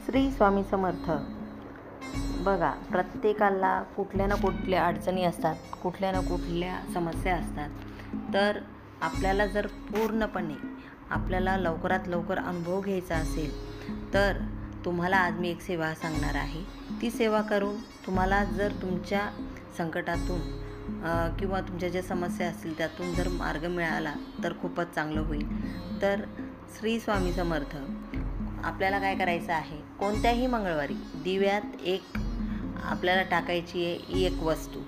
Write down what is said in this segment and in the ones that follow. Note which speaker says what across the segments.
Speaker 1: श्री स्वामी समर्थ. बघा, प्रत्येकाला कुठल्या ना कुठल्या अडचणी असतात, कुठल्या ना कुठल्या समस्या असतात. तर आपल्याला जर पूर्णपणे आपल्याला लवकरात लवकर अनुभव घ्यायचा असेल तर तुम्हाला आज मी एक सेवा सांगणार आहे. ती सेवा करून तुम्हाला जर तुमच्या संकटातून किंवा तुमच्या ज्या समस्या असतील त्यातून जर मार्ग मिळाला तर खूपच चांगलं होईल. तर श्री स्वामी समर्थ. आपल्याला काय करायचं आहे, कोणत्याही मंगळवारी दिव्यात आपल्याला टाकायची आहे एक वस्तू,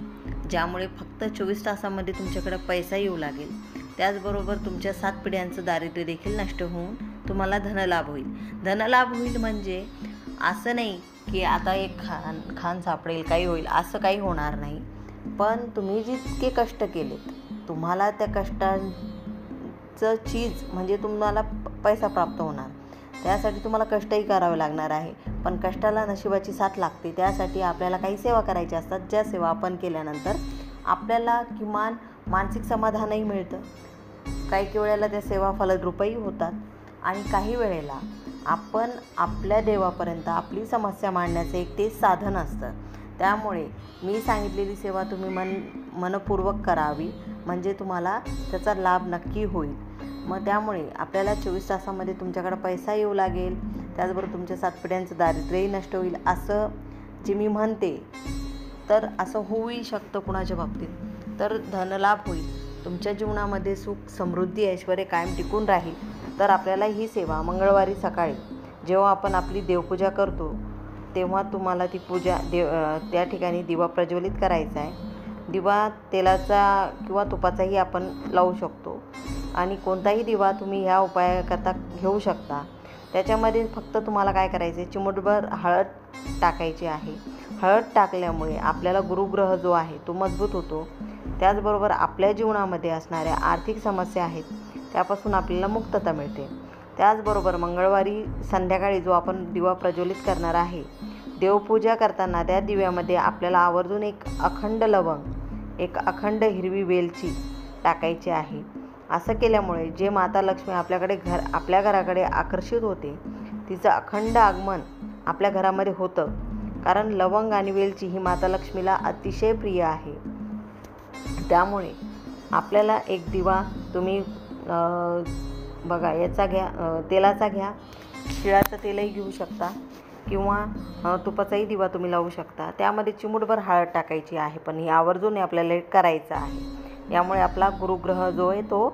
Speaker 1: ज्यामुळे फक्त 24 तासामध्ये तुमच्याकडे पैसा येऊ लागेल. त्याचबरोबर तुमच्या 7 पिढ्यांचं दारिद्र्य देखील नष्ट होऊन तुम्हाला धनलाभ होईल. धनलाभ होईल म्हणजे असं नाही की आता एक खान सापडेल, काही होईल, असं काही होणार नाही. पण तुम्ही जितके कष्ट केलेत, तुम्हाला त्या कष्टांचं चीज म्हणजे तुम्हाला पैसा प्राप्त होणार. त्यासाठी तुम्हाला कष्टही करावे लागणार आहे. पण कष्टाला नशिबाची साथ लागते. त्यासाठी आपल्याला काही सेवा करायच्या असतात, ज्या सेवा आपण केल्यानंतर आपल्याला किमान मानसिक समाधानही मिळतं. काही वेळेला त्या सेवा फलद्रूपही होतात आणि काही वेळेला आपण आपल्या देवापर्यंत आपली समस्या मांडण्याचं एक ते साधन असतं. त्यामुळे मी सांगितलेली सेवा तुम्ही मनपूर्वक करावी, म्हणजे तुम्हाला त्याचा लाभ नक्की होईल. मग त्यामुळे आपल्याला 24 तासामध्ये तुमच्याकडे पैसा येऊ लागेल. त्याचबरोबर तुमच्या 7 पिढ्यांचं दारिद्र्यही नष्ट होईल. असं जे मी म्हणते तर असं होऊही शकतं कुणाच्या बाबतीत. तर धनलाभ होईल, तुमच्या जीवनामध्ये सुख, समृद्धी, ऐश्वर्य कायम टिकून राहील. तर आपल्याला ही सेवा मंगळवारी सकाळी जेव्हा आपण आपली देवपूजा करतो तेव्हा तुम्हाला ती पूजा त्या ठिकाणी दिवा प्रज्वलित करायचा आहे. दिवा तेलाचा किंवा तुपाचाही आपण लावू शकतो आणि कोणताही दिवा तुम्ही ह्या उपायाकरता घेऊ शकता. त्याच्यामध्ये फक्त तुम्हाला काय करायचं आहे, चिमूटभर हळद टाकायची आहे. हळद टाकल्यामुळे आपल्याला गुरुग्रह जो आहे तो मजबूत होतो. त्याचबरोबर आपल्या जीवनामध्ये असणाऱ्या आर्थिक समस्या आहेत त्यापासून आपल्याला मुक्तता मिळते. त्याचबरोबर मंगळवारी संध्याकाळी जो आपण दिवा प्रज्वलित करणार आहे, देवपूजा करताना त्या दिव्यामध्ये आपल्याला आवर्जून एक अखंड लवंग, एक अखंड हिरवी वेलची टाकायची आहे. असं केल्यामुळे जे माता लक्ष्मी आपल्या घराकडे आकर्षित होते, तिचं अखंड आगमन आपल्या घरामध्ये होतं. कारण लवंग आणि वेलची ही माता लक्ष्मीला अतिशय प्रिय आहे. त्यामुळे आपल्याला एक दिवा तुम्ही बघा याचा घ्या, तेलाचा घ्या, तिळाचं तेलही घेऊ शकता किंवा तुपाचाही दिवा तुम्ही लावू शकता. त्यामध्ये चिमूटभर हळद टाकायची आहे, पण हे आवर्जून आपल्याला करायचं आहे. यामुळे आपला गुरुग्रह जो आहे तो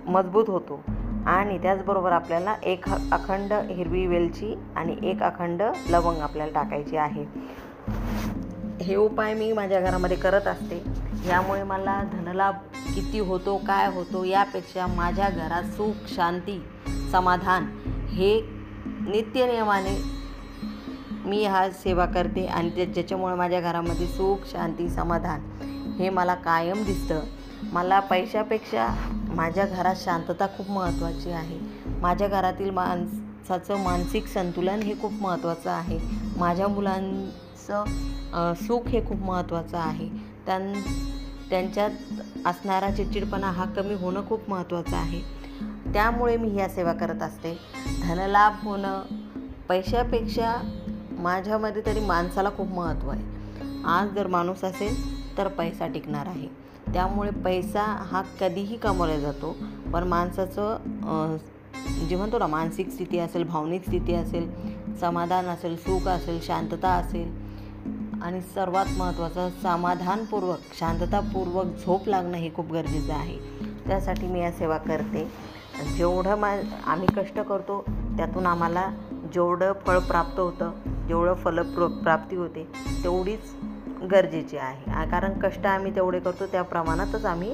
Speaker 1: मजबूत होतो. आणि त्याचबरोबर आपल्याला एक अखंड हिरवी वेलची आणि एक अखंड लवंग आपल्याला टाकायची आहे. हे उपाय मी माझ्या घरामध्ये करत असते. यामुळे मला धनलाभ किती होतो, काय होतो, यापेक्षा माझ्या घरात सुख, शांती, समाधान हे नित्यनियमाने मी हा सेवा करते आणि ज्याच्यामुळे माझ्या घरामध्ये सुख, शांती, समाधान हे मला कायम दिसतं. मला पैशापेक्षा माझ्या घरात शांतता खूप महत्त्वाची आहे. माझ्या घरातील माणसाचं मानसिक संतुलन हे खूप महत्त्वाचं आहे. माझ्या मुलांचं सुख हे खूप महत्त्वाचं आहे. त्यांच्यात असणारा चिडचिडपणा हा कमी होणं खूप महत्त्वाचं आहे. त्यामुळे मी ह्या सेवा करत असते. धनलाभ होणं पैशापेक्षा माझ्यामध्ये तरी माणसाला खूप महत्त्व आहे. आज जर माणूस असेल तर पैसा टिकणार आहे. त्यामुळे पैसा हा कधीही कमवला जातो, पण माणसाचं जे म्हणतो ना, मानसिक स्थिती असेल, भावनिक स्थिती असेल, समाधान असेल, सुख असेल, शांतता असेल आणि सर्वात महत्त्वाचं समाधानपूर्वक, शांततापूर्वक झोप लागणं हे खूप गरजेचं आहे. त्यासाठी मी या सेवा करते. जेवढं आम्ही कष्ट करतो त्यातून आम्हाला जेवढं फळ प्राप्त होतं, जेवढं फलप्राप्ती होते तेवढीच गरजेची आहे. कारण कष्ट आम्ही तेवढे करतो त्या प्रमाणातच आम्ही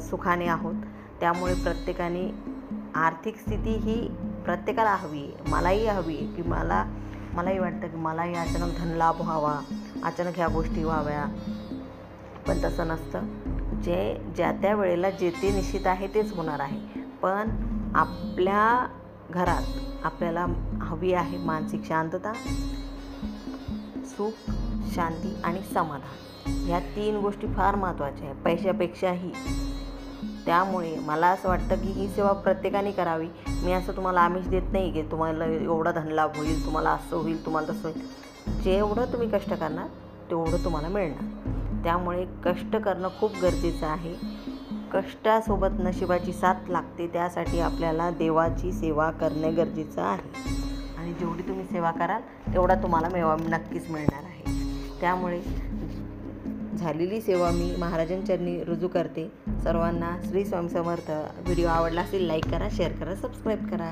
Speaker 1: सुखाने आहोत. त्यामुळे प्रत्येकाने आर्थिक स्थिती ही प्रत्येकाला हवी आहे. मलाही हवी आहे की मलाही वाटतं की मलाही अचानक धनलाभ व्हावा, अचानक ह्या गोष्टी व्हाव्या. पण तसं नसतं. ज्या त्या वेळेला जे ते निश्चित आहे तेच होणार आहे. पण आपल्या घरात आपल्याला हवी आहे मानसिक शांतता, सुख, शांती आणि समाधान. ह्या 3 गोष्टी फार महत्त्वाच्या आहेत पैशापेक्षाही. त्यामुळे मला असं वाटतं की ही सेवा प्रत्येकाने करावी. मी असं तुम्हाला आमिष देत नाही की तुम्हाला एवढा धनलाभ होईल, तुम्हाला असं होईल, तुम्हाला तसं होईल. जेवढं तुम्ही कष्ट करणार तेवढं तुम्हाला मिळणार. त्यामुळे कष्ट करणं खूप गरजेचं आहे. कष्टासोबत नशिबाची साथ लागते. त्यासाठी आपल्याला देवाची सेवा करणे गरजेचं आहे आणि जेवढी तुम्ही सेवा कराल तेवढा तुम्हाला मेवा नक्कीच मिळणार आहे. त्यामुळे झालेली सेवा मी महाराजांचरणी रुजू करते. सर्वांना श्री स्वामी समर्थ. व्हिडिओ आवडला असेल लाईक करा, शेअर करा, सबस्क्राईब करा.